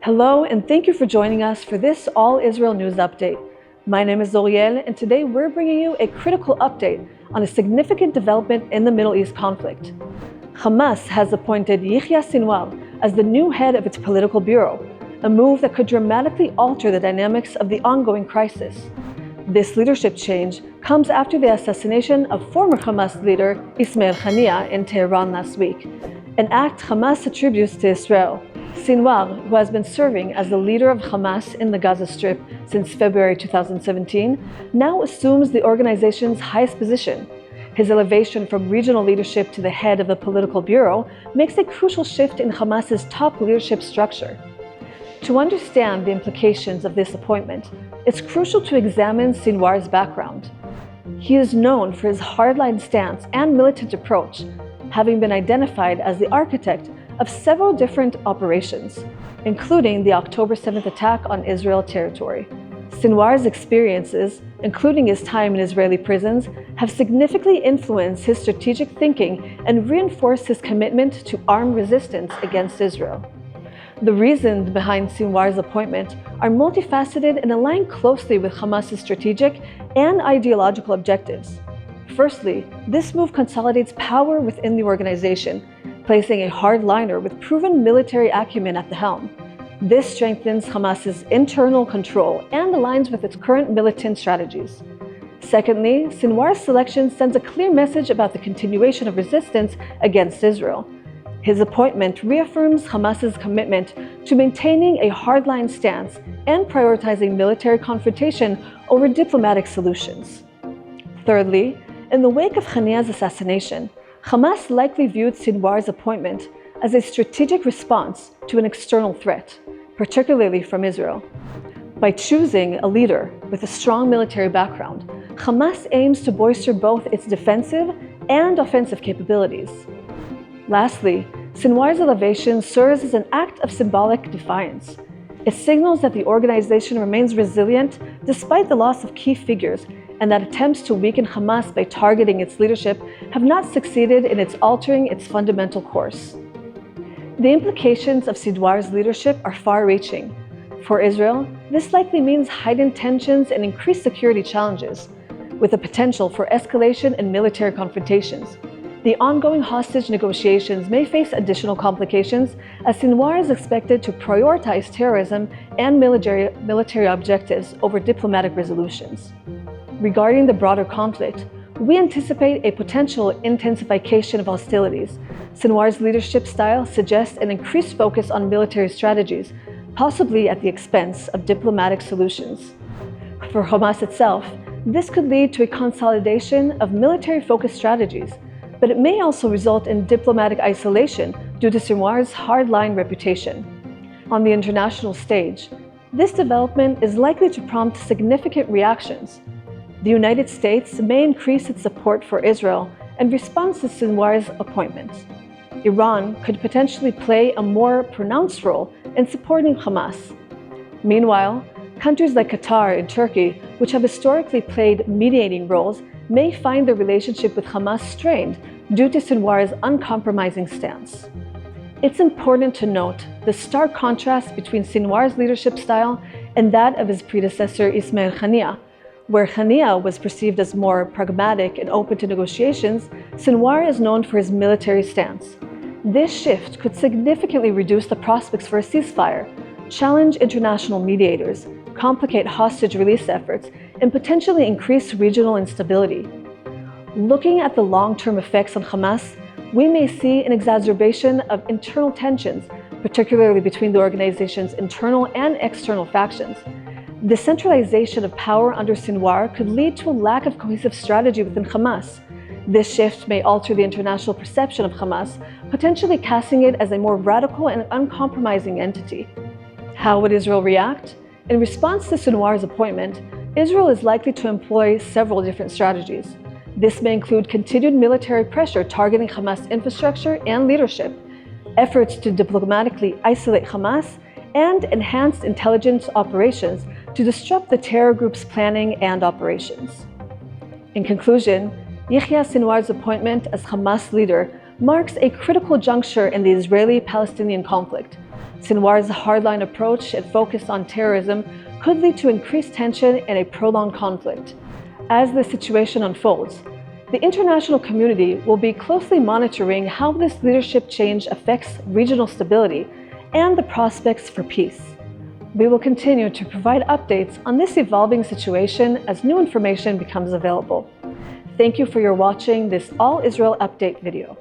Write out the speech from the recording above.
Hello, and thank you for joining us for this All Israel News Update. My name is Zoriel, and today we're bringing you a critical update on a significant development in the Middle East conflict. Hamas has appointed Yahya Sinwar as the new head of its political bureau, a move that could dramatically alter the dynamics of the ongoing crisis. This leadership change comes after the assassination of former Hamas leader Ismail Haniyeh in Tehran last week, an act Hamas attributes to Israel. Sinwar, who has been serving as the leader of Hamas in the Gaza Strip since February 2017, now assumes the organization's highest position. His elevation from regional leadership to the head of the political bureau makes a crucial shift in Hamas's top leadership structure. To understand the implications of this appointment, it's crucial to examine Sinwar's background. He is known for his hardline stance and militant approach, having been identified as the architect of several different operations, including the October 7th attack on Israel territory. Sinwar's experiences, including his time in Israeli prisons, have significantly influenced his strategic thinking and reinforced his commitment to armed resistance against Israel. The reasons behind Sinwar's appointment are multifaceted and align closely with Hamas's strategic and ideological objectives. Firstly, this move consolidates power within the organization, placing a hardliner with proven military acumen at the helm. This strengthens Hamas's internal control and aligns with its current militant strategies. Secondly, Sinwar's selection sends a clear message about the continuation of resistance against Israel. His appointment reaffirms Hamas's commitment to maintaining a hardline stance and prioritizing military confrontation over diplomatic solutions. Thirdly, in the wake of Haniyeh's assassination, Hamas likely viewed Sinwar's appointment as a strategic response to an external threat, particularly from Israel. By choosing a leader with a strong military background, Hamas aims to bolster both its defensive and offensive capabilities. Lastly, Sinwar's elevation serves as an act of symbolic defiance. It signals that the organization remains resilient despite the loss of key figures, and that attempts to weaken Hamas by targeting its leadership have not succeeded in altering its fundamental course. The implications of Sinwar's leadership are far-reaching. For Israel, this likely means heightened tensions and increased security challenges, with the potential for escalation and military confrontations. The ongoing hostage negotiations may face additional complications, as Sinwar is expected to prioritize terrorism and military objectives over diplomatic resolutions. Regarding the broader conflict, we anticipate a potential intensification of hostilities. Sinwar's leadership style suggests an increased focus on military strategies, possibly at the expense of diplomatic solutions. For Hamas itself, this could lead to a consolidation of military-focused strategies, but it may also result in diplomatic isolation due to Sinwar's hardline reputation. On the international stage, this development is likely to prompt significant reactions. The United States may increase its support for Israel in response to Sinwar's appointment. Iran could potentially play a more pronounced role in supporting Hamas. Meanwhile, countries like Qatar and Turkey, which have historically played mediating roles, may find their relationship with Hamas strained due to Sinwar's uncompromising stance. It's important to note the stark contrast between Sinwar's leadership style and that of his predecessor Ismail Haniyeh. Where Haniyeh was perceived as more pragmatic and open to negotiations, Sinwar is known for his military stance. This shift could significantly reduce the prospects for a ceasefire, challenge international mediators, complicate hostage release efforts, and potentially increase regional instability. Looking at the long-term effects on Hamas, we may see an exacerbation of internal tensions, particularly between the organization's internal and external factions. The centralization of power under Sinwar could lead to a lack of cohesive strategy within Hamas. This shift may alter the international perception of Hamas, potentially casting it as a more radical and uncompromising entity. How would Israel react? In response to Sinwar's appointment, Israel is likely to employ several different strategies. This may include continued military pressure targeting Hamas infrastructure and leadership, efforts to diplomatically isolate Hamas, and enhanced intelligence operations to disrupt the terror group's planning and operations. In conclusion, Yahya Sinwar's appointment as Hamas leader marks a critical juncture in the Israeli-Palestinian conflict. Sinwar's hardline approach and focus on terrorism could lead to increased tension and a prolonged conflict. As the situation unfolds, the international community will be closely monitoring how this leadership change affects regional stability and the prospects for peace. We will continue to provide updates on this evolving situation as new information becomes available. Thank you for watching this All Israel Update video.